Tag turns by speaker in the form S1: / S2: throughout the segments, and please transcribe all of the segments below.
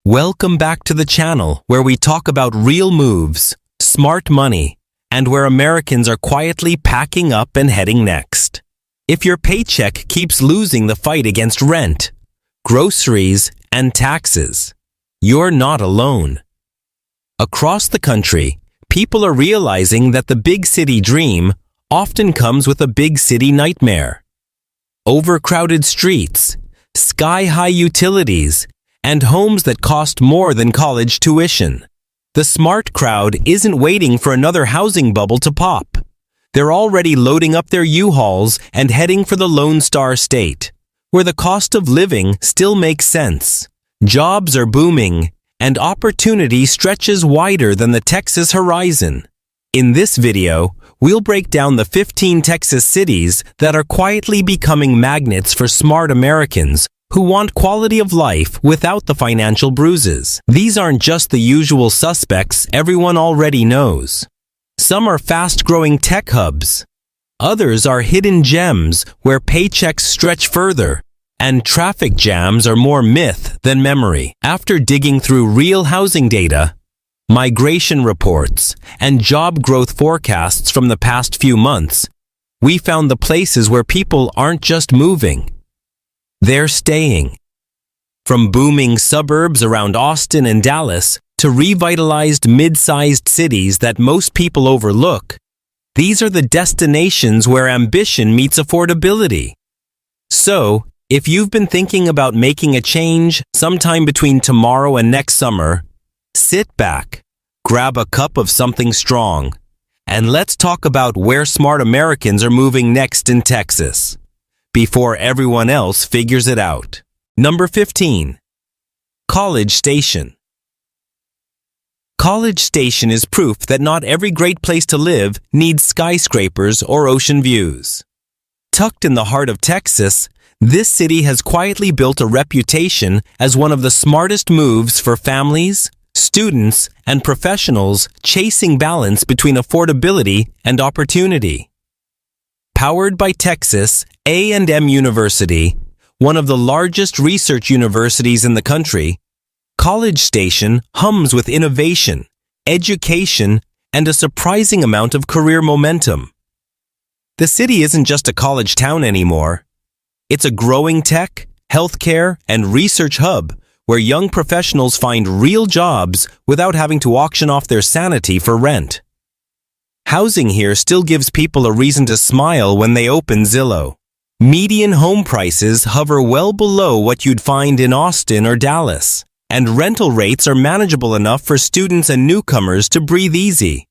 S1: Welcome back to the channel where we talk about real moves, smart money, and where Americans are quietly packing up and heading next. If your paycheck keeps losing the fight against rent, groceries, and taxes, you're not alone. Across the country, people are realizing that the big city dream often comes with a big city nightmare. Overcrowded streets, sky-high utilities, and homes that cost more than college tuition. The smart crowd isn't waiting for another housing bubble to pop. They're already loading up their U-Hauls and heading for the Lone Star State, where the cost of living still makes sense. Jobs are booming, and opportunity stretches wider than the Texas horizon. In this video, we'll break down the 15 Texas cities that are quietly becoming magnets for smart Americans who want quality of life without the financial bruises. These aren't just the usual suspects everyone already knows. Some are fast-growing tech hubs. Others are hidden gems where paychecks stretch further, and traffic jams are more myth than memory. After digging through real housing data, migration reports, and job growth forecasts from the past few months, we found the places where people aren't just moving. They're staying. From booming suburbs around Austin and Dallas to revitalized mid-sized cities that most people overlook, these are the destinations where ambition meets affordability. So, if you've been thinking about making a change sometime between tomorrow and next summer, sit back, grab a cup of something strong, and let's talk about where smart Americans are moving next in Texas, before everyone else figures it out. Number 15. College Station. College Station is proof that not every great place to live needs skyscrapers or ocean views. Tucked in the heart of Texas, this city has quietly built a reputation as one of the smartest moves for families, students, and professionals chasing balance between affordability and opportunity. Powered by Texas A&M University, one of the largest research universities in the country, College Station hums with innovation, education, and a surprising amount of career momentum. The city isn't just a college town anymore. It's a growing tech, healthcare, and research hub where young professionals find real jobs without having to auction off their sanity for rent. Housing here still gives people a reason to smile when they open Zillow. Median home prices hover well below what you'd find in Austin or Dallas, and rental rates are manageable enough for students and newcomers to breathe easy.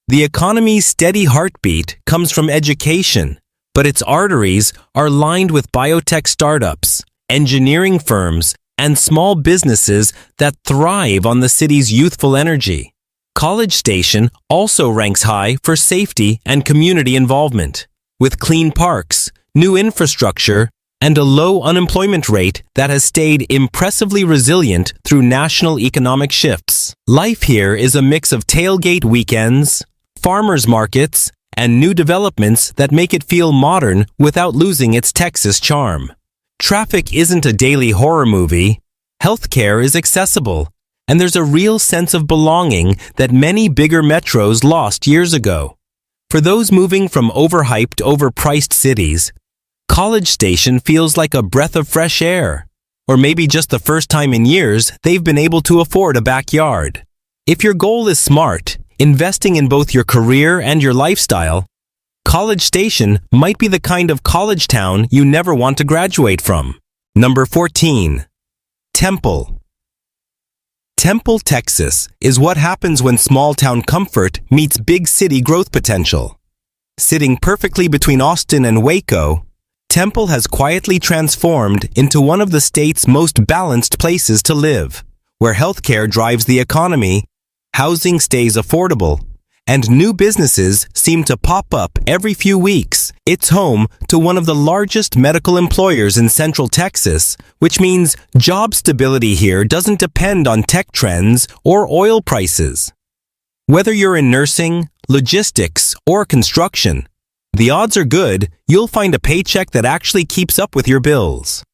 S1: The economy's steady heartbeat comes from education, but its arteries are lined with biotech startups, engineering firms, and small businesses that thrive on the city's youthful energy. College Station also ranks high for safety and community involvement, with clean parks, new infrastructure, and a low unemployment rate that has stayed impressively resilient through national economic shifts. Life here is a mix of tailgate weekends, farmers markets, and new developments that make it feel modern without losing its Texas charm. Traffic isn't a daily horror movie. Healthcare is accessible, and there's a real sense of belonging that many bigger metros lost years ago. For those moving from overhyped, overpriced cities, College Station feels like a breath of fresh air, or maybe just the first time in years they've been able to afford a backyard. If your goal is smart, investing in both your career and your lifestyle, College Station might be the kind of college town you never want to graduate from. Number 14. Temple. Temple, Texas is what happens when small-town comfort meets big city growth potential. Sitting perfectly between Austin and Waco, Temple has quietly transformed into one of the state's most balanced places to live, where healthcare drives the economy, housing stays affordable, and new businesses seem to pop up every few weeks. It's home to one of the largest medical employers in Central Texas, which means job stability here doesn't depend on tech trends or oil prices. Whether you're in nursing, logistics, or construction, the odds are good you'll find a paycheck that actually keeps up with your bills.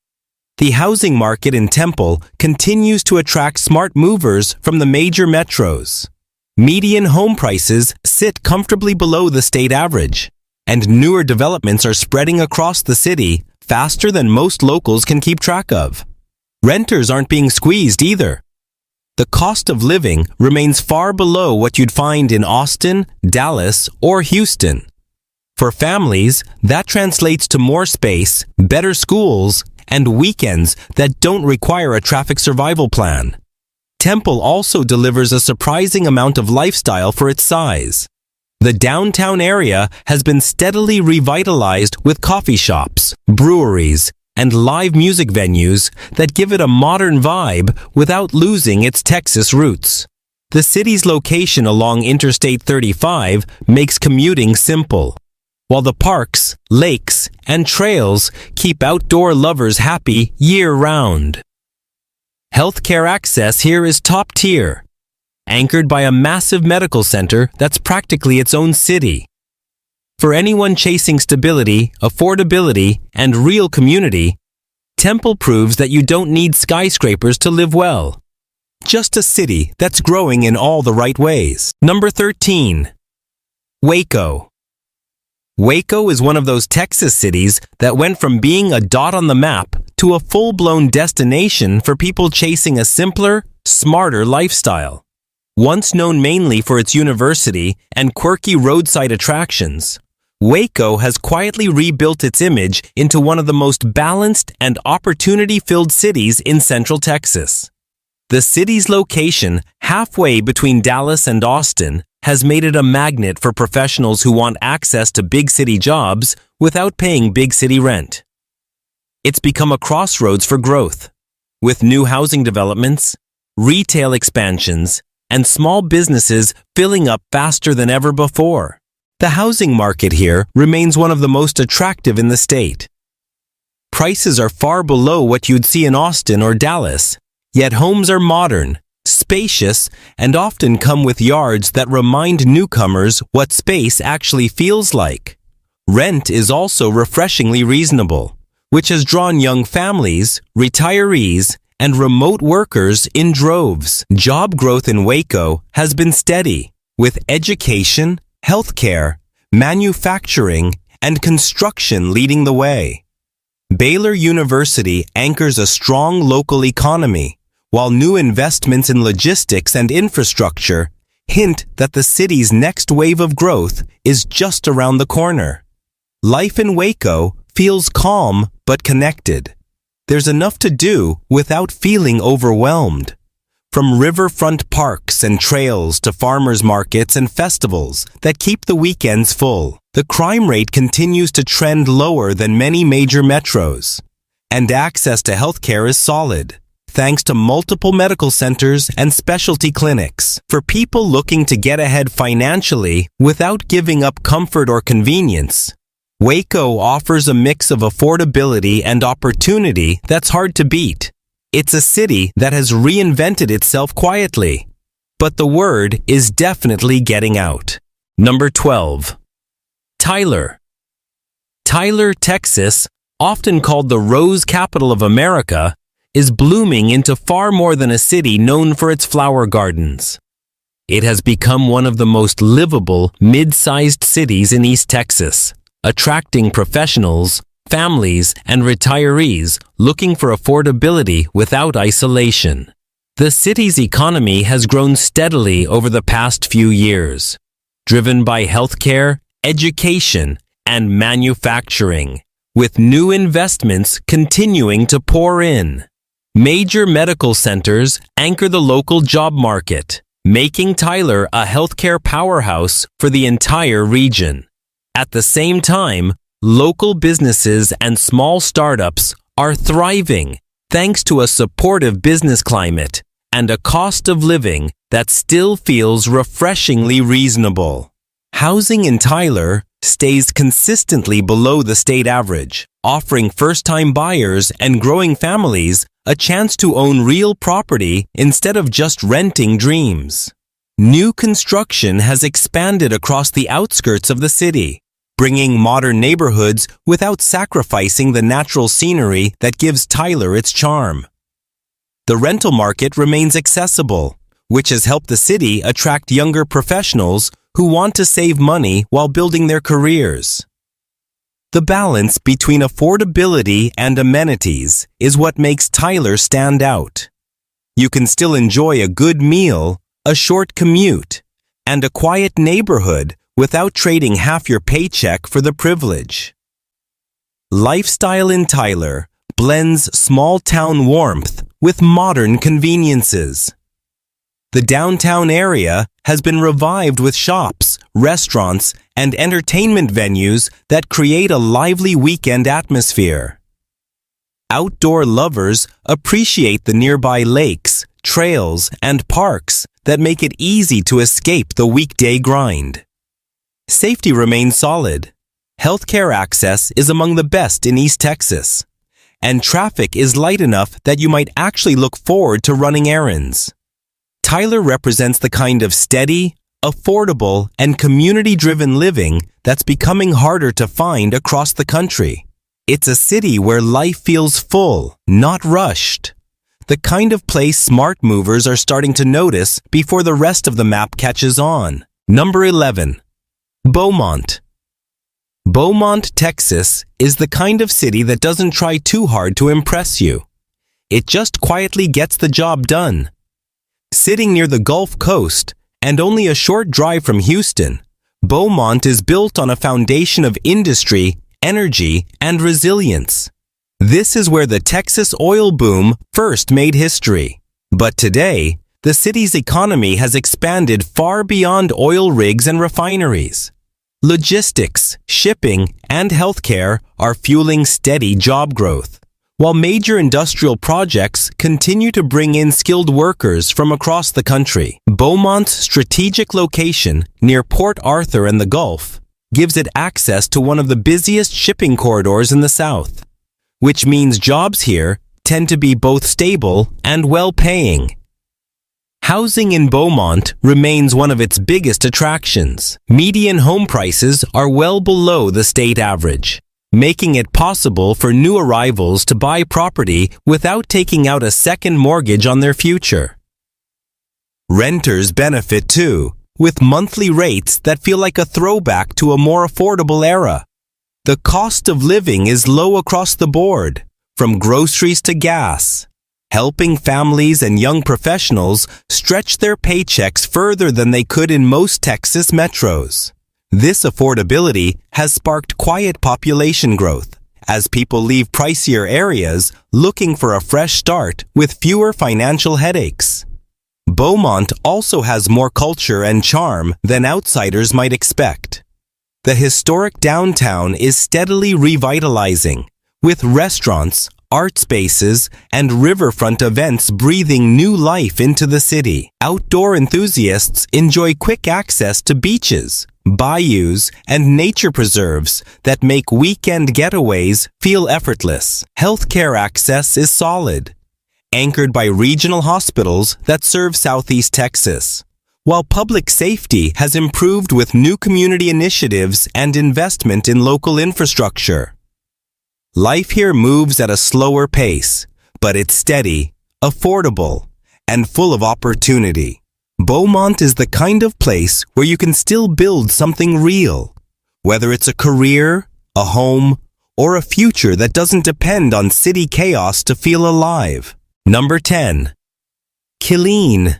S1: The housing market in Temple continues to attract smart movers from the major metros. Median home prices sit comfortably below the state average, and newer developments are spreading across the city faster than most locals can keep track of. Renters aren't being squeezed either. The cost of living remains far below what you'd find in Austin, Dallas, or Houston. For families, that translates to more space, better schools, and weekends that don't require a traffic survival plan. Temple also delivers a surprising amount of lifestyle for its size. The downtown area has been steadily revitalized with coffee shops, breweries, and live music venues that give it a modern vibe without losing its Texas roots. The city's location along Interstate 35 makes commuting simple, while the parks, lakes, and trails keep outdoor lovers happy year-round. Healthcare access here is top tier, anchored by a massive medical center that's practically its own city. For anyone chasing stability, affordability, and real community, Temple proves that you don't need skyscrapers to live well. Just a city that's growing in all the right ways. Number 13. Waco. Waco is one of those Texas cities that went from being a dot on the map to a full-blown destination for people chasing a simpler, smarter lifestyle. Once known mainly for its university and quirky roadside attractions, Waco has quietly rebuilt its image into one of the most balanced and opportunity-filled cities in Central Texas. The city's location, halfway between Dallas and Austin, has made it a magnet for professionals who want access to big city jobs without paying big city rent. It's become a crossroads for growth, with new housing developments, retail expansions, and small businesses filling up faster than ever before. The housing market here remains one of the most attractive in the state. Prices are far below what you'd see in Austin or Dallas, yet homes are modern, spacious, and often come with yards that remind newcomers what space actually feels like. Rent is also refreshingly reasonable, which has drawn young families, retirees, and remote workers in droves. Job growth in Waco has been steady, with education, healthcare, manufacturing, and construction leading the way. Baylor University anchors a strong local economy, while new investments in logistics and infrastructure hint that the city's next wave of growth is just around the corner. Life in Waco feels calm but connected. There's enough to do without feeling overwhelmed. From riverfront parks and trails to farmers markets and festivals that keep the weekends full, the crime rate continues to trend lower than many major metros. And access to healthcare is solid, thanks to multiple medical centers and specialty clinics. For people looking to get ahead financially without giving up comfort or convenience, Waco offers a mix of affordability and opportunity that's hard to beat. It's a city that has reinvented itself quietly, but the word is definitely getting out. Number 12. Tyler. Tyler, Texas, often called the Rose Capital of America, is blooming into far more than a city known for its flower gardens. It has become one of the most livable, mid-sized cities in East Texas, attracting professionals, families, and retirees looking for affordability without isolation. The city's economy has grown steadily over the past few years, driven by healthcare, education, and manufacturing, with new investments continuing to pour in. Major medical centers anchor the local job market, making Tyler a healthcare powerhouse for the entire region. At the same time, local businesses and small startups are thriving thanks to a supportive business climate and a cost of living that still feels refreshingly reasonable. Housing in Tyler stays consistently below the state average, offering first-time buyers and growing families a chance to own real property instead of just renting dreams. New construction has expanded across the outskirts of the city, bringing modern neighborhoods without sacrificing the natural scenery that gives Tyler its charm. The rental market remains accessible, which has helped the city attract younger professionals who want to save money while building their careers. The balance between affordability and amenities is what makes Tyler stand out. You can still enjoy a good meal, a short commute, and a quiet neighborhood without trading half your paycheck for the privilege. Lifestyle in Tyler blends small-town warmth with modern conveniences. The downtown area has been revived with shops, restaurants, and entertainment venues that create a lively weekend atmosphere. Outdoor lovers appreciate the nearby lakes, trails, and parks that make it easy to escape the weekday grind. Safety remains solid. Healthcare access is among the best in East Texas, and traffic is light enough that you might actually look forward to running errands. Tyler represents the kind of steady, affordable, and community-driven living that's becoming harder to find across the country. It's a city where life feels full, not rushed. The kind of place smart movers are starting to notice before the rest of the map catches on. Number 11. Beaumont. Beaumont, Texas is the kind of city that doesn't try too hard to impress you. It just quietly gets the job done. Sitting near the Gulf Coast and only a short drive from Houston, Beaumont is built on a foundation of industry, energy, and resilience. This is where the Texas oil boom first made history. But today, the city's economy has expanded far beyond oil rigs and refineries. Logistics, shipping, and healthcare are fueling steady job growth, while major industrial projects continue to bring in skilled workers from across the country. Beaumont's strategic location near Port Arthur and the Gulf gives it access to one of the busiest shipping corridors in the South, which means jobs here tend to be both stable and well-paying. Housing in Beaumont remains one of its biggest attractions. Median home prices are well below the state average, making it possible for new arrivals to buy property without taking out a second mortgage on their future. Renters benefit too, with monthly rates that feel like a throwback to a more affordable era. The cost of living is low across the board, from groceries to gas, helping families and young professionals stretch their paychecks further than they could in most Texas metros. This affordability has sparked quiet population growth as people leave pricier areas looking for a fresh start with fewer financial headaches. Beaumont also has more culture and charm than outsiders might expect. The historic downtown is steadily revitalizing, with restaurants, art spaces, and riverfront events breathing new life into the city. Outdoor enthusiasts enjoy quick access to beaches, bayous, and nature preserves that make weekend getaways feel effortless. Healthcare access is solid, anchored by regional hospitals that serve Southeast Texas, while public safety has improved with new community initiatives and investment in local infrastructure. Life here moves at a slower pace, but it's steady, affordable, and full of opportunity. Beaumont is the kind of place where you can still build something real, whether it's a career, a home, or a future that doesn't depend on city chaos to feel alive. Number 10. Killeen.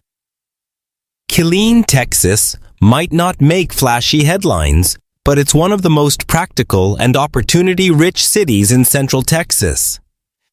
S1: Killeen, Texas might not make flashy headlines, but it's one of the most practical and opportunity-rich cities in Central Texas.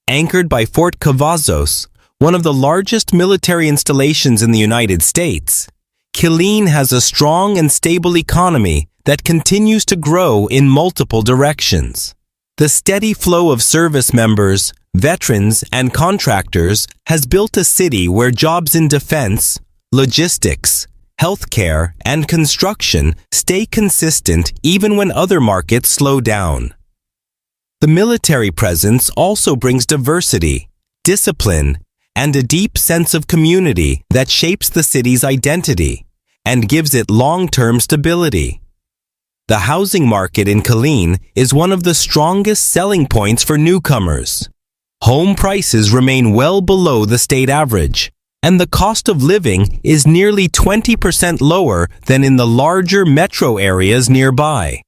S1: Anchored by Fort Cavazos, one of the largest military installations in the United States, Killeen has a strong and stable economy that continues to grow in multiple directions. The steady flow of service members, veterans, and contractors has built a city where jobs in defense, logistics, healthcare, and construction stay consistent even when other markets slow down. The military presence also brings diversity, discipline, and a deep sense of community that shapes the city's identity and gives it long-term stability. The housing market in Killeen is one of the strongest selling points for newcomers. Home prices remain well below the state average, and the cost of living is nearly 20% lower than in the larger metro areas nearby.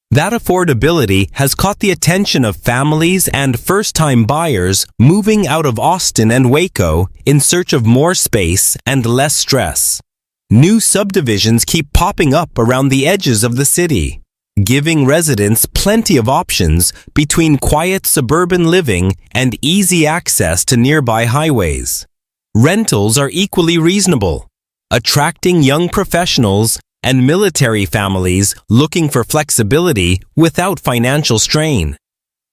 S1: That affordability has caught the attention of families and first-time buyers moving out of Austin and Waco in search of more space and less stress. New subdivisions keep popping up around the edges of the city, giving residents plenty of options between quiet suburban living and easy access to nearby highways. Rentals are equally reasonable, attracting young professionals and military families looking for flexibility without financial strain.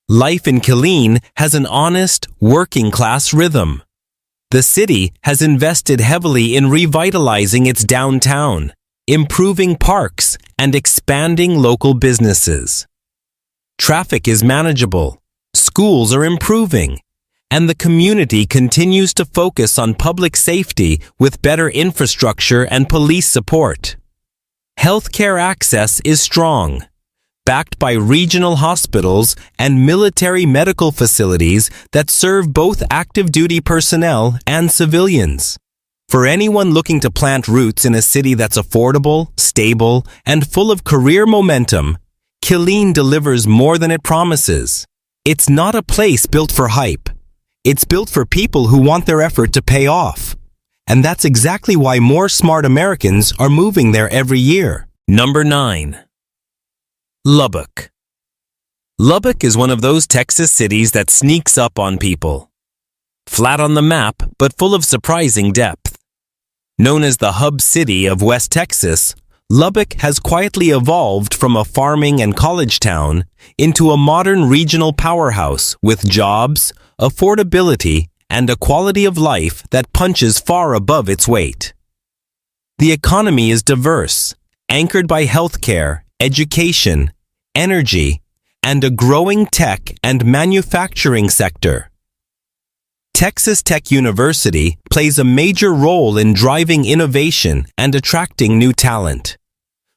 S1: Life in Killeen has an honest, working-class rhythm. The city has invested heavily in revitalizing its downtown, improving parks, and expanding local businesses. Traffic is manageable, schools are improving, and the community continues to focus on public safety with better infrastructure and police support. Healthcare access is strong, backed by regional hospitals and military medical facilities that serve both active-duty personnel and civilians. For anyone looking to plant roots in a city that's affordable, stable, and full of career momentum, Killeen delivers more than it promises. It's not a place built for hype. It's built for people who want their effort to pay off. And that's exactly why more smart Americans are moving there every year. Number 9. Lubbock. Lubbock is one of those Texas cities that sneaks up on people. Flat on the map, but full of surprising depth. Known as the hub city of West Texas, Lubbock has quietly evolved from a farming and college town into a modern regional powerhouse with jobs, affordability, and a quality of life that punches far above its weight. The economy is diverse, anchored by healthcare, education, energy, and a growing tech and manufacturing sector. Texas Tech University plays a major role in driving innovation and attracting new talent,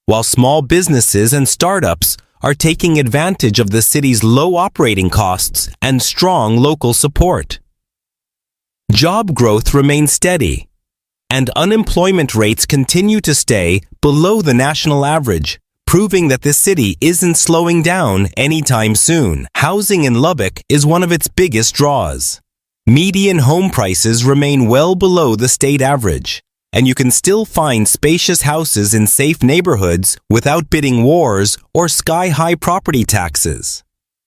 S1: while small businesses and startups are taking advantage of the city's low operating costs and strong local support. Job growth remains steady, and unemployment rates continue to stay below the national average, proving that this city isn't slowing down anytime soon. Housing in Lubbock is one of its biggest draws. Median home prices remain well below the state average, and you can still find spacious houses in safe neighborhoods without bidding wars or sky-high property taxes.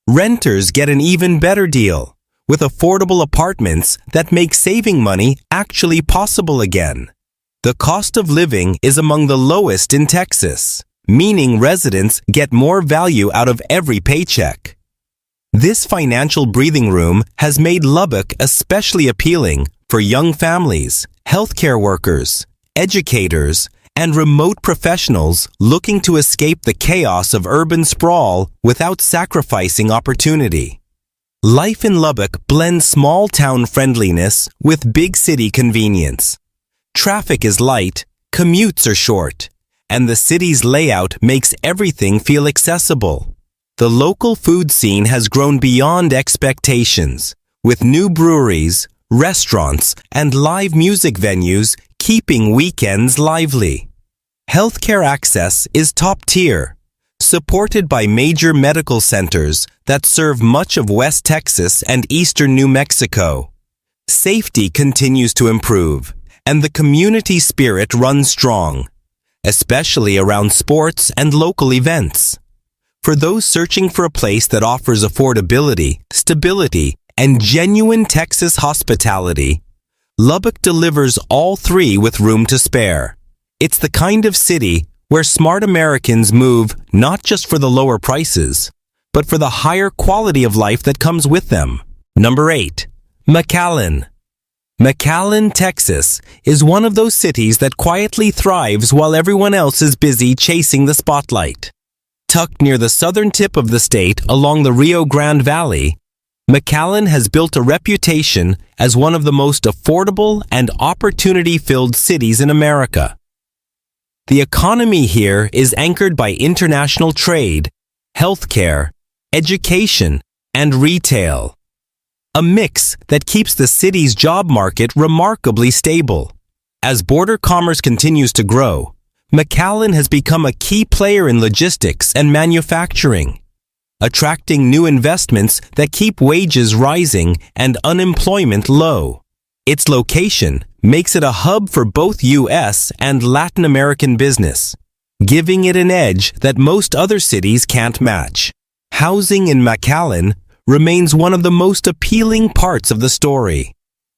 S1: Renters get an even better deal, with affordable apartments that make saving money actually possible again. The cost of living is among the lowest in Texas, meaning residents get more value out of every paycheck. This financial breathing room has made Lubbock especially appealing for young families, healthcare workers, educators, and remote professionals looking to escape the chaos of urban sprawl without sacrificing opportunity. Life in Lubbock blends small-town friendliness with big-city convenience. Traffic is light, commutes are short, and the city's layout makes everything feel accessible. The local food scene has grown beyond expectations, with new breweries, restaurants, and live music venues keeping weekends lively. Healthcare access is top-tier, supported by major medical centers that serve much of West Texas and eastern New Mexico. Safety continues to improve, and the community spirit runs strong, especially around sports and local events. For those searching for a place that offers affordability, stability, and genuine Texas hospitality, Lubbock delivers all three with room to spare. It's the kind of city where smart Americans move not just for the lower prices, but for the higher quality of life that comes with them. Number 8. McAllen. McAllen, Texas, is one of those cities that quietly thrives while everyone else is busy chasing the spotlight. Tucked near the southern tip of the state along the Rio Grande Valley, McAllen has built a reputation as one of the most affordable and opportunity-filled cities in America. The economy here is anchored by international trade, healthcare, education, and retail. A mix that keeps the city's job market remarkably stable. As border commerce continues to grow, McAllen has become a key player in logistics and manufacturing, attracting new investments that keep wages rising and unemployment low. Its location makes it a hub for both U.S. and Latin American business, giving it an edge that most other cities can't match. Housing in McAllen remains one of the most appealing parts of the story.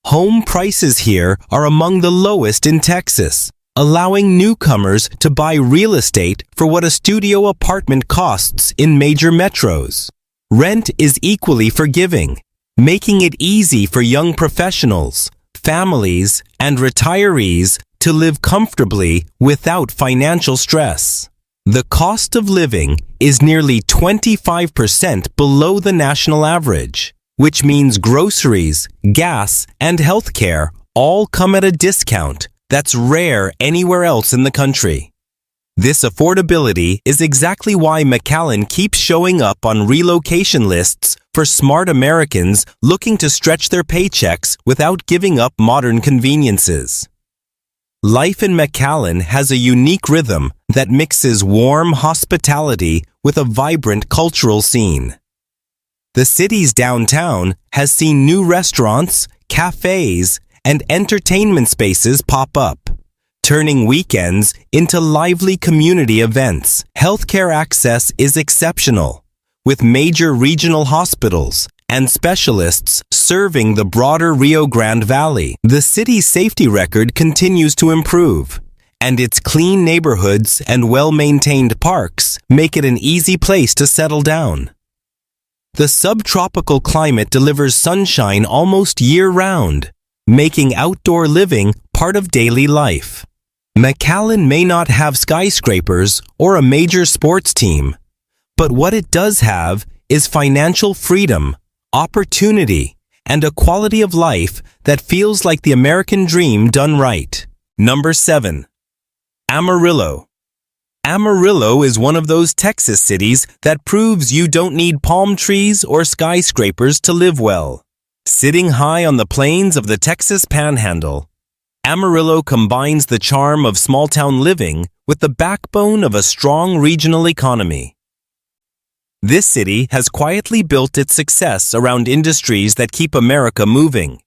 S1: Home prices here are among the lowest in Texas, allowing newcomers to buy real estate for what a studio apartment costs in major metros. Rent is equally forgiving, making it easy for young professionals, families, and retirees to live comfortably without financial stress. The cost of living is nearly 25% below the national average, which means groceries, gas, and healthcare all come at a discount that's rare anywhere else in the country. This affordability is exactly why McAllen keeps showing up on relocation lists for smart Americans looking to stretch their paychecks without giving up modern conveniences. Life in McAllen has a unique rhythm that mixes warm hospitality with a vibrant cultural scene. The city's downtown has seen new restaurants, cafes, and entertainment spaces pop up, turning weekends into lively community events. Healthcare access is exceptional, with major regional hospitals and specialists serving the broader Rio Grande Valley. The city's safety record continues to improve, and its clean neighborhoods and well-maintained parks make it an easy place to settle down. The subtropical climate delivers sunshine almost year-round, making outdoor living part of daily life. McAllen may not have skyscrapers or a major sports team, but what it does have is financial freedom, opportunity, and a quality of life that feels like the American dream done right. Number 7. Amarillo. Amarillo is one of those Texas cities that proves you don't need palm trees or skyscrapers to live well. Sitting high on the plains of the Texas Panhandle, Amarillo combines the charm of small-town living with the backbone of a strong regional economy. This city has quietly built its success around industries that keep America moving,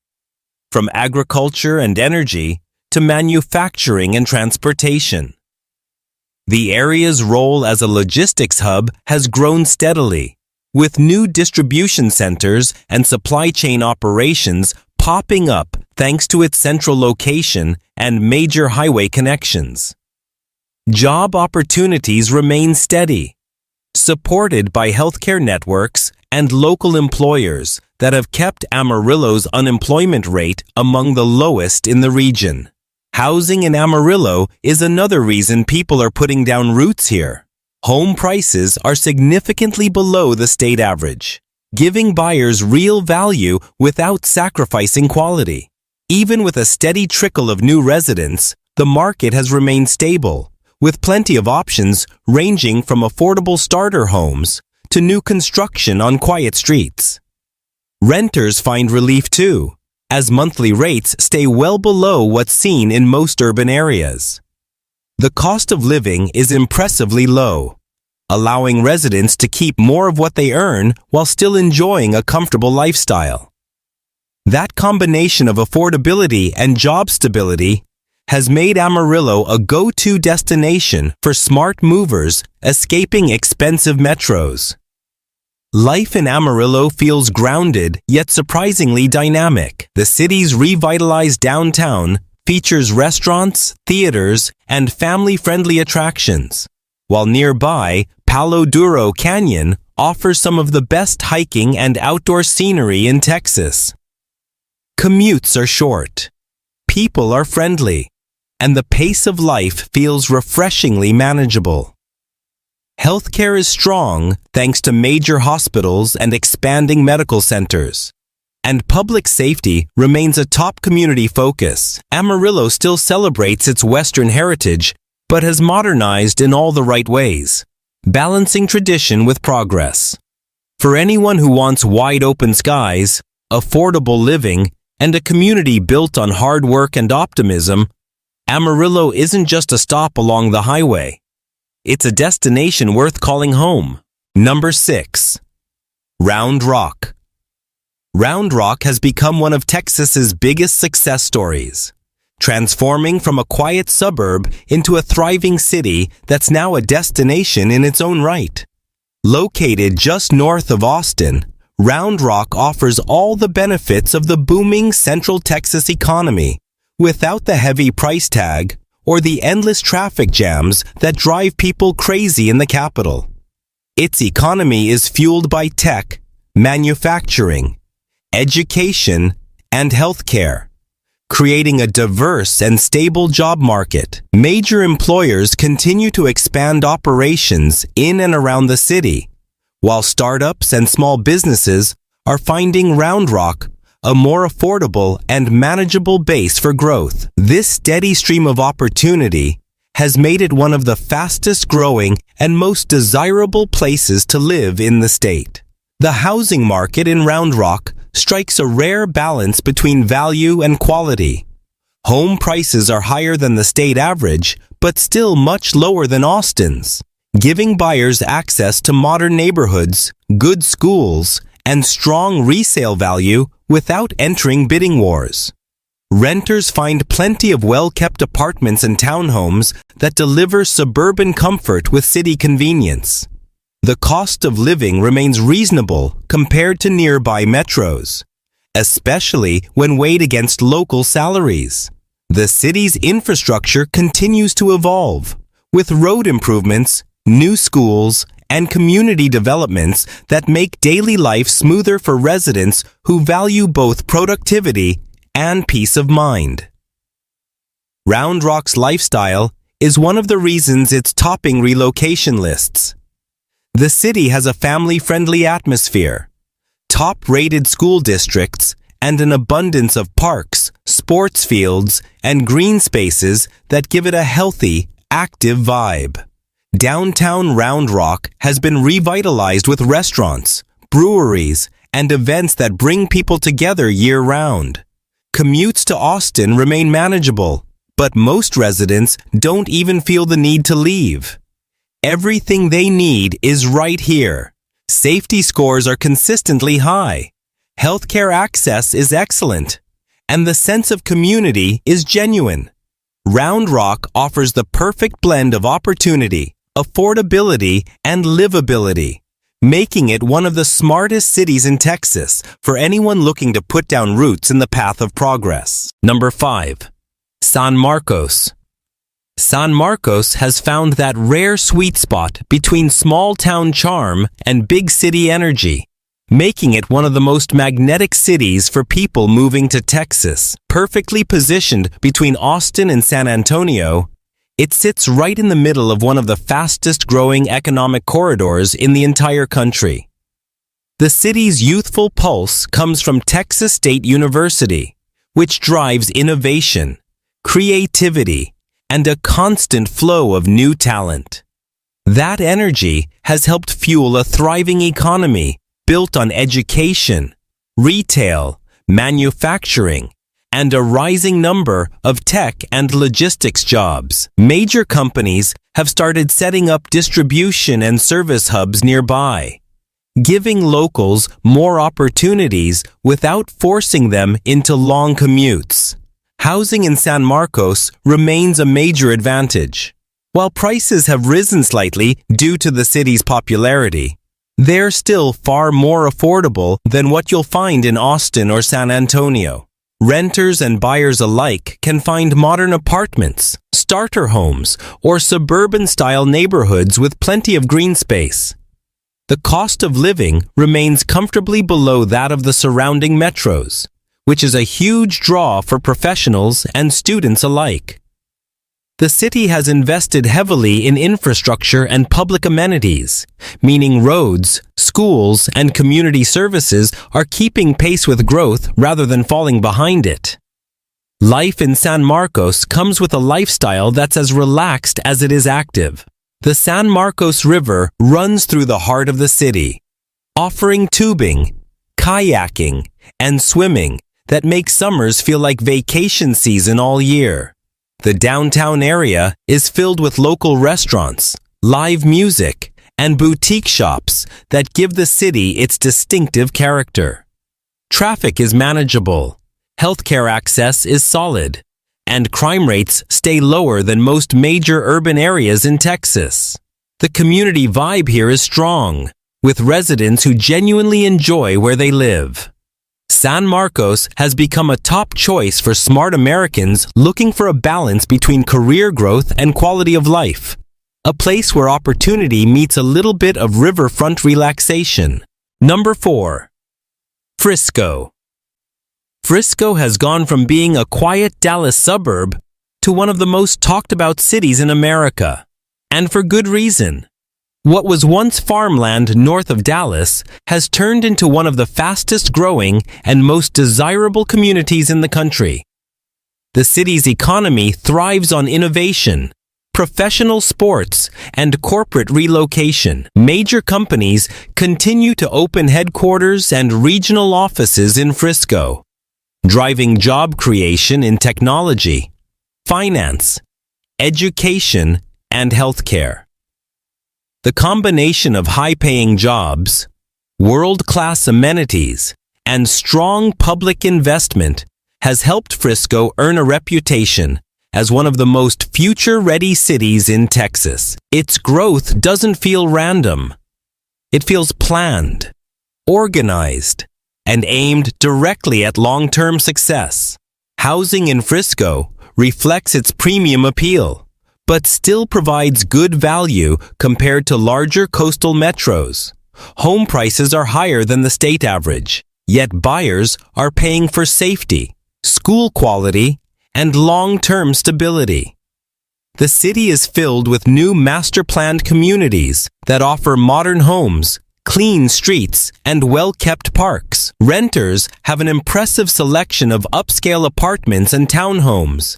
S1: from agriculture and energy to manufacturing and transportation. The area's role as a logistics hub has grown steadily, with new distribution centers and supply chain operations popping up thanks to its central location and major highway connections. Job opportunities remain steady, supported by healthcare networks and local employers that have kept Amarillo's unemployment rate among the lowest in the region. Housing in Amarillo is another reason people are putting down roots here. Home prices are significantly below the state average, giving buyers real value without sacrificing quality. Even with a steady trickle of new residents, the market has remained stable, with plenty of options ranging from affordable starter homes to new construction on quiet streets. Renters find relief too, as monthly rates stay well below what's seen in most urban areas. The cost of living is impressively low, allowing residents to keep more of what they earn while still enjoying a comfortable lifestyle. That combination of affordability and job stability has made Amarillo a go-to destination for smart movers escaping expensive metros. Life in Amarillo feels grounded yet surprisingly dynamic. The city's revitalized downtown features restaurants, theaters, and family-friendly attractions, while nearby Palo Duro Canyon offers some of the best hiking and outdoor scenery in Texas. Commutes are short, people are friendly, and the pace of life feels refreshingly manageable. Healthcare is strong thanks to major hospitals and expanding medical centers, and public safety remains a top community focus. Amarillo still celebrates its Western heritage, but has modernized in all the right ways, balancing tradition with progress. For anyone who wants wide open skies, affordable living, and a community built on hard work and optimism, Amarillo isn't just a stop along the highway. It's a destination worth calling home. Number 6. Round Rock. Round Rock has become one of Texas's biggest success stories, transforming from a quiet suburb into a thriving city that's now a destination in its own right. Located just north of Austin, Round Rock offers all the benefits of the booming Central Texas economy without the heavy price tag or the endless traffic jams that drive people crazy in the capital. Its economy is fueled by tech, manufacturing, education, and healthcare, creating a diverse and stable job market. Major employers continue to expand operations in and around the city, while startups and small businesses are finding Round Rock a more affordable and manageable base for growth. This steady stream of opportunity has made it one of the fastest growing and most desirable places to live in the state. The housing market in Round Rock strikes a rare balance between value and quality. Home prices are higher than the state average, but still much lower than Austin's, giving buyers access to modern neighborhoods, good schools, and strong resale value without entering bidding wars. Renters find plenty of well-kept apartments and townhomes that deliver suburban comfort with city convenience. The cost of living remains reasonable compared to nearby metros, especially when weighed against local salaries. The city's infrastructure continues to evolve, with road improvements, new schools, and community developments that make daily life smoother for residents who value both productivity and peace of mind. Round Rock's lifestyle is one of the reasons it's topping relocation lists. The city has a family-friendly atmosphere, top-rated school districts, and an abundance of parks, sports fields, and green spaces that give it a healthy, active vibe. Downtown Round Rock has been revitalized with restaurants, breweries, and events that bring people together year-round. Commutes to Austin remain manageable, but most residents don't even feel the need to leave. Everything they need is right here. Safety scores are consistently high. Healthcare access is excellent, and the sense of community is genuine. Round Rock offers the perfect blend of opportunity, affordability, and livability, making it one of the smartest cities in Texas for anyone looking to put down roots in the path of progress. Number 5. San Marcos. San Marcos has found that rare sweet spot between small-town charm and big city energy, making it one of the most magnetic cities for people moving to Texas. Perfectly positioned between Austin and San Antonio, it sits right in the middle of one of the fastest-growing economic corridors in the entire country. The city's youthful pulse comes from Texas State University, which drives innovation, creativity, and a constant flow of new talent. That energy has helped fuel a thriving economy built on education, retail, manufacturing, and a rising number of tech and logistics jobs. Major companies have started setting up distribution and service hubs nearby, giving locals more opportunities without forcing them into long commutes. Housing in San Marcos remains a major advantage. While prices have risen slightly due to the city's popularity, they're still far more affordable than what you'll find in Austin or San Antonio. Renters and buyers alike can find modern apartments, starter homes, or suburban-style neighborhoods with plenty of green space. The cost of living remains comfortably below that of the surrounding metros, which is a huge draw for professionals and students alike. The city has invested heavily in infrastructure and public amenities, meaning roads, schools, and community services are keeping pace with growth rather than falling behind it. Life in San Marcos comes with a lifestyle that's as relaxed as it is active. The San Marcos River runs through the heart of the city, offering tubing, kayaking, and swimming that make summers feel like vacation season all year. The downtown area is filled with local restaurants, live music, and boutique shops that give the city its distinctive character. Traffic is manageable, healthcare access is solid, and crime rates stay lower than most major urban areas in Texas. The community vibe here is strong, with residents who genuinely enjoy where they live. San Marcos has become a top choice for smart Americans looking for a balance between career growth and quality of life. A place where opportunity meets a little bit of riverfront relaxation. Number 4. Frisco. Frisco has gone from being a quiet Dallas suburb to one of the most talked about cities in America. And for good reason. What was once farmland north of Dallas has turned into one of the fastest growing and most desirable communities in the country. The city's economy thrives on innovation, professional sports, and corporate relocation. Major companies continue to open headquarters and regional offices in Frisco, driving job creation in technology, finance, education, and healthcare. The combination of high-paying jobs, world-class amenities, and strong public investment has helped Frisco earn a reputation as one of the most future-ready cities in Texas. Its growth doesn't feel random. It feels planned, organized, and aimed directly at long-term success. Housing in Frisco reflects its premium appeal, but still provides good value compared to larger coastal metros. Home prices are higher than the state average, yet buyers are paying for safety, school quality, and long-term stability. The city is filled with new master-planned communities that offer modern homes, clean streets, and well-kept parks. Renters have an impressive selection of upscale apartments and townhomes,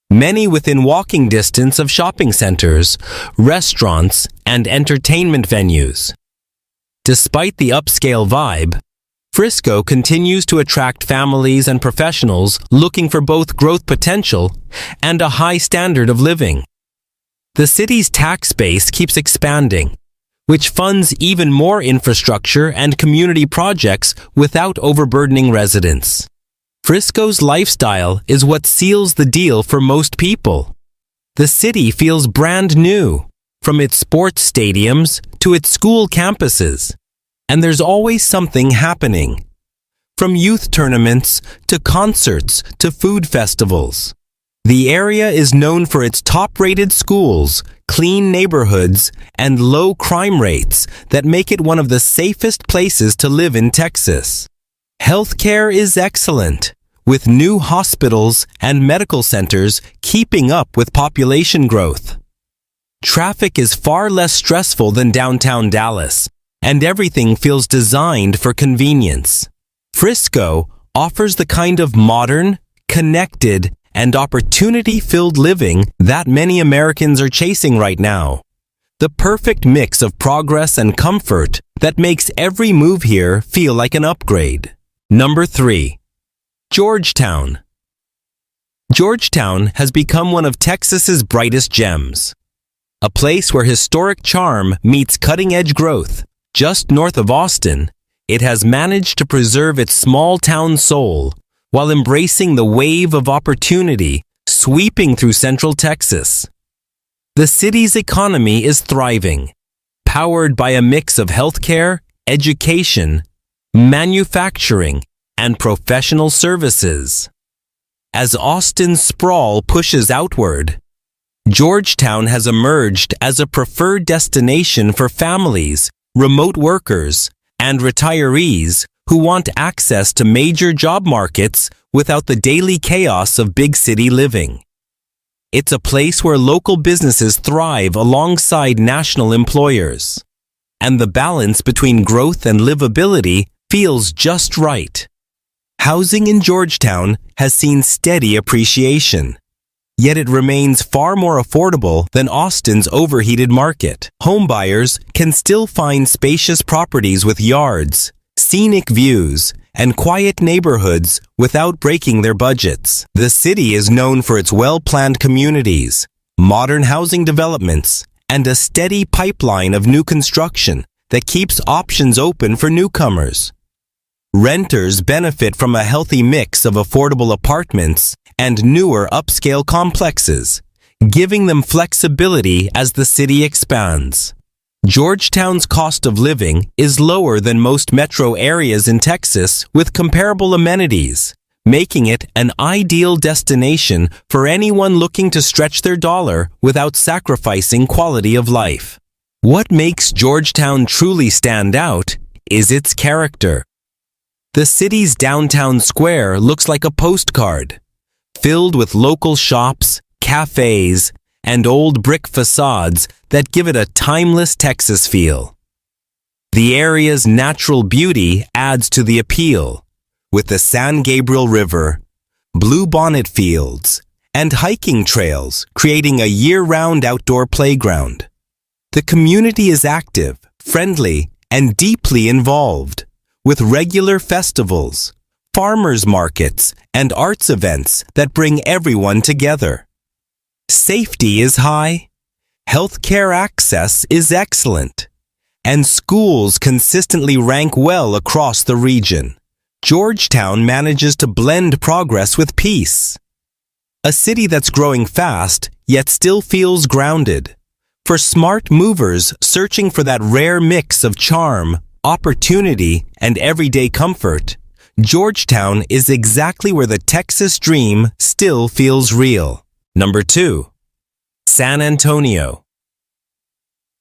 S1: many within walking distance of shopping centers, restaurants, and entertainment venues. Despite the upscale vibe, Frisco continues to attract families and professionals looking for both growth potential and a high standard of living. The city's tax base keeps expanding, which funds even more infrastructure and community projects without overburdening residents. Frisco's lifestyle is what seals the deal for most people. The city feels brand new, from its sports stadiums to its school campuses, and there's always something happening. From youth tournaments to concerts to food festivals. The area is known for its top-rated schools, clean neighborhoods, and low crime rates that make it one of the safest places to live in Texas. Healthcare is excellent, with new hospitals and medical centers keeping up with population growth. Traffic is far less stressful than downtown Dallas, and everything feels designed for convenience. Frisco offers the kind of modern, connected, and opportunity-filled living that many Americans are chasing right now. The perfect mix of progress and comfort that makes every move here feel like an upgrade. Number 3. Georgetown. Georgetown has become one of Texas's brightest gems. A place where historic charm meets cutting-edge growth. Just north of Austin, it has managed to preserve its small-town soul while embracing the wave of opportunity sweeping through central Texas. The city's economy is thriving, powered by a mix of healthcare, education, manufacturing, and professional services. As Austin's sprawl pushes outward, Georgetown has emerged as a preferred destination for families, remote workers, and retirees who want access to major job markets without the daily chaos of big city living. It's a place where local businesses thrive alongside national employers, and the balance between growth and livability feels just right. Housing in Georgetown has seen steady appreciation. Yet it remains far more affordable than Austin's overheated market. Homebuyers can still find spacious properties with yards, scenic views, and quiet neighborhoods without breaking their budgets. The city is known for its well-planned communities, modern housing developments, and a steady pipeline of new construction that keeps options open for newcomers. Renters benefit from a healthy mix of affordable apartments and newer upscale complexes, giving them flexibility as the city expands. Georgetown's cost of living is lower than most metro areas in Texas with comparable amenities, making it an ideal destination for anyone looking to stretch their dollar without sacrificing quality of life. What makes Georgetown truly stand out is its character. The city's downtown square looks like a postcard, filled with local shops, cafes, and old brick facades that give it a timeless Texas feel. The area's natural beauty adds to the appeal, with the San Gabriel River, bluebonnet fields, and hiking trails creating a year-round outdoor playground. The community is active, friendly, and deeply involved, with regular festivals, farmers markets, and arts events that bring everyone together. Safety is high, healthcare access is excellent, and schools consistently rank well across the region. Georgetown manages to blend progress with peace. A city that's growing fast, yet still feels grounded. For smart movers searching for that rare mix of charm, opportunity, and everyday comfort, Georgetown is exactly where the Texas dream still feels real. Number 2. San Antonio.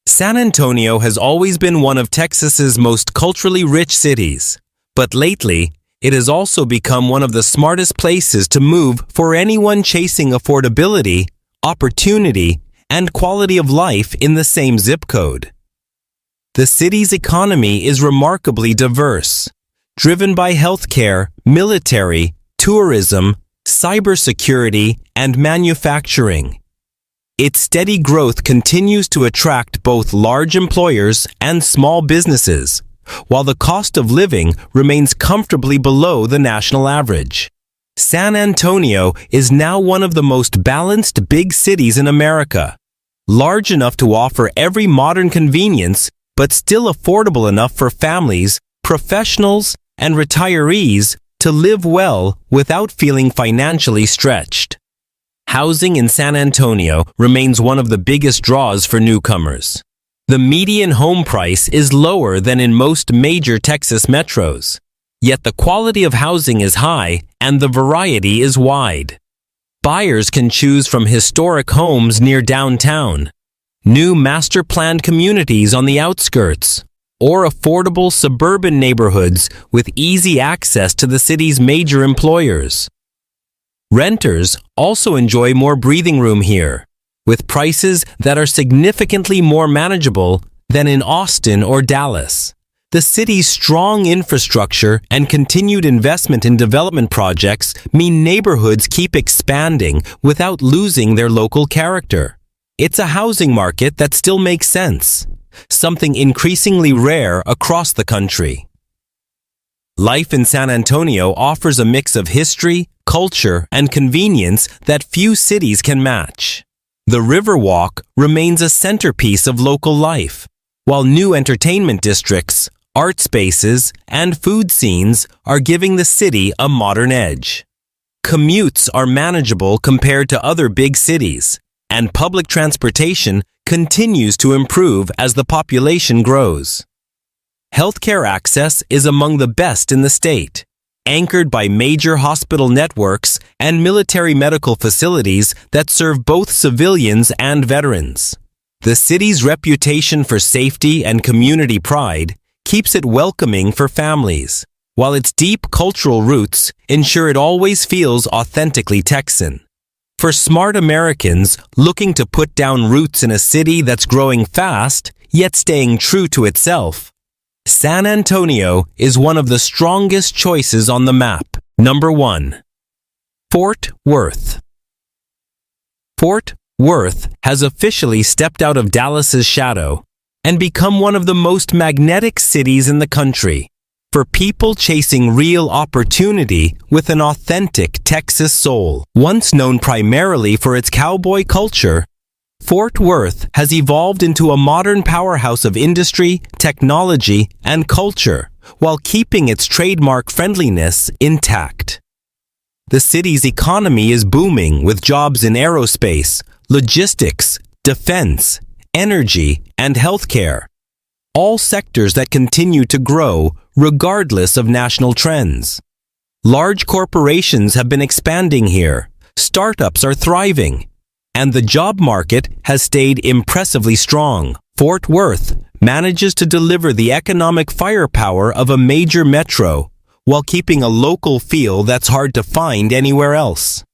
S1: San Antonio has always been one of Texas's most culturally rich cities, but lately, it has also become one of the smartest places to move for anyone chasing affordability, opportunity, and quality of life in the same zip code. The city's economy is remarkably diverse, driven by healthcare, military, tourism, cybersecurity, and manufacturing. Its steady growth continues to attract both large employers and small businesses, while the cost of living remains comfortably below the national average. San Antonio is now one of the most balanced big cities in America, large enough to offer every modern convenience, but still affordable enough for families, professionals, and retirees to live well without feeling financially stretched. Housing in San Antonio remains one of the biggest draws for newcomers. The median home price is lower than in most major Texas metros, yet the quality of housing is high and the variety is wide. Buyers can choose from historic homes near downtown, new master-planned communities on the outskirts, or affordable suburban neighborhoods with easy access to the city's major employers. Renters also enjoy more breathing room here, with prices that are significantly more manageable than in Austin or Dallas. The city's strong infrastructure and continued investment in development projects mean neighborhoods keep expanding without losing their local character. It's a housing market that still makes sense, something increasingly rare across the country. Life in San Antonio offers a mix of history, culture, and convenience that few cities can match. The Riverwalk remains a centerpiece of local life, while new entertainment districts, art spaces, and food scenes are giving the city a modern edge. Commutes are manageable compared to other big cities, and public transportation continues to improve as the population grows. Healthcare access is among the best in the state, anchored by major hospital networks and military medical facilities that serve both civilians and veterans. The city's reputation for safety and community pride keeps it welcoming for families, while its deep cultural roots ensure it always feels authentically Texan. For smart Americans looking to put down roots in a city that's growing fast, yet staying true to itself, San Antonio is one of the strongest choices on the map. Number 1. Fort Worth. Fort Worth has officially stepped out of Dallas's shadow and become one of the most magnetic cities in the country for people chasing real opportunity with an authentic Texas soul. Once known primarily for its cowboy culture, Fort Worth has evolved into a modern powerhouse of industry, technology, and culture while keeping its trademark friendliness intact. The city's economy is booming with jobs in aerospace, logistics, defense, energy, and healthcare, all sectors that continue to grow regardless of national trends. Large corporations have been expanding here, startups are thriving, and the job market has stayed impressively strong. Fort Worth manages to deliver the economic firepower of a major metro while keeping a local feel that's hard to find anywhere else.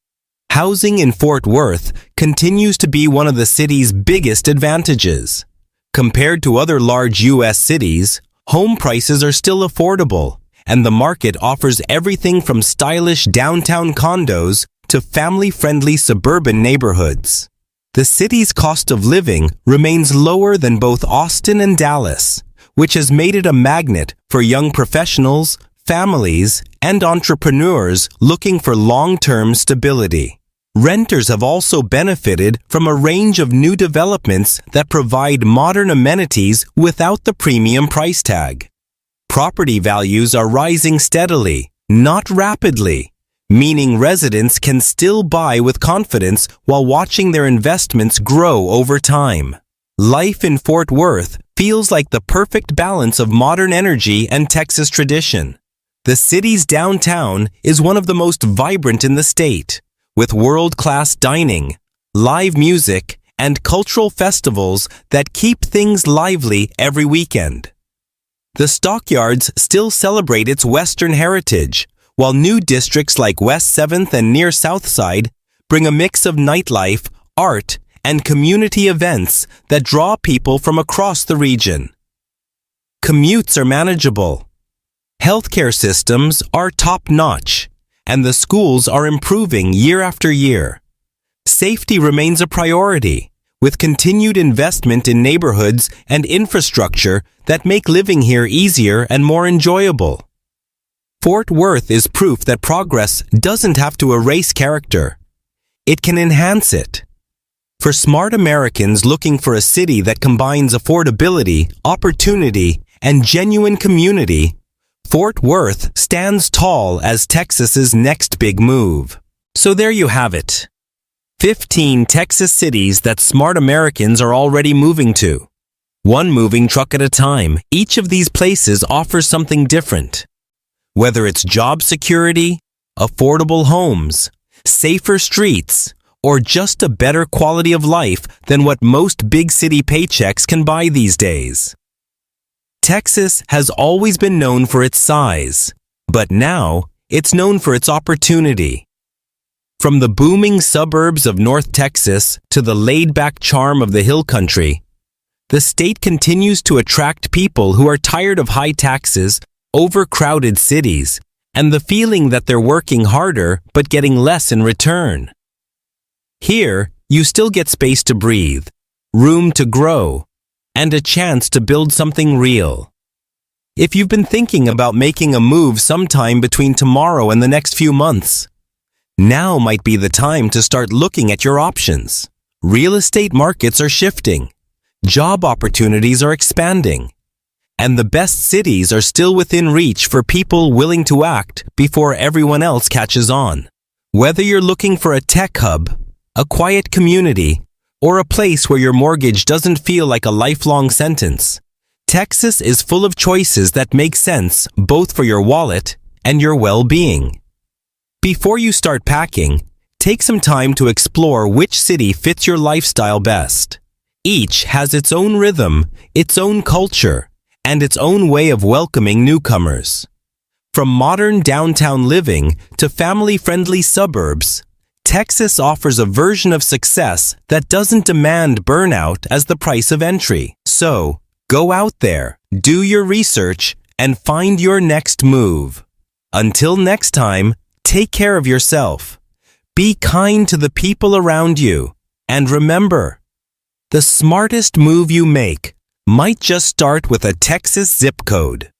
S1: Housing in Fort Worth continues to be one of the city's biggest advantages. Compared to other large U.S. cities, home prices are still affordable, and the market offers everything from stylish downtown condos to family-friendly suburban neighborhoods. The city's cost of living remains lower than both Austin and Dallas, which has made it a magnet for young professionals, families, and entrepreneurs looking for long-term stability. Renters have also benefited from a range of new developments that provide modern amenities without the premium price tag. Property values are rising steadily, not rapidly, meaning residents can still buy with confidence while watching their investments grow over time. Life in Fort Worth feels like the perfect balance of modern energy and Texas tradition. The city's downtown is one of the most vibrant in the state, with world-class dining, live music, and cultural festivals that keep things lively every weekend. The Stockyards still celebrate its Western heritage, while new districts like West 7th and near Southside bring a mix of nightlife, art, and community events that draw people from across the region. Commutes are manageable. Healthcare systems are top-notch, and the schools are improving year after year. Safety remains a priority, with continued investment in neighborhoods and infrastructure that make living here easier and more enjoyable. Fort Worth is proof that progress doesn't have to erase character. It can enhance it. For smart Americans looking for a city that combines affordability, opportunity, and genuine community, Fort Worth stands tall as Texas's next big move. So there you have it. 15 Texas cities that smart Americans are already moving to. One moving truck at a time, each of these places offers something different. Whether it's job security, affordable homes, safer streets, or just a better quality of life than what most big city paychecks can buy these days. Texas has always been known for its size, but now it's known for its opportunity. From the booming suburbs of North Texas to the laid-back charm of the hill country, the state continues to attract people who are tired of high taxes, overcrowded cities, and the feeling that they're working harder but getting less in return. Here, you still get space to breathe, room to grow, and a chance to build something real. If you've been thinking about making a move sometime between tomorrow and the next few months, now might be the time to start looking at your options. Real estate markets are shifting, job opportunities are expanding, and the best cities are still within reach for people willing to act before everyone else catches on. Whether you're looking for a tech hub, a quiet community, or a place where your mortgage doesn't feel like a lifelong sentence, Texas is full of choices that make sense both for your wallet and your well-being. Before you start packing, take some time to explore which city fits your lifestyle best. Each has its own rhythm, its own culture, and its own way of welcoming newcomers. From modern downtown living to family-friendly suburbs, Texas offers a version of success that doesn't demand burnout as the price of entry. So, go out there, do your research, and find your next move. Until next time, Take care of yourself. Be kind to the people around you. And remember, the smartest move you make might just start with a Texas zip code.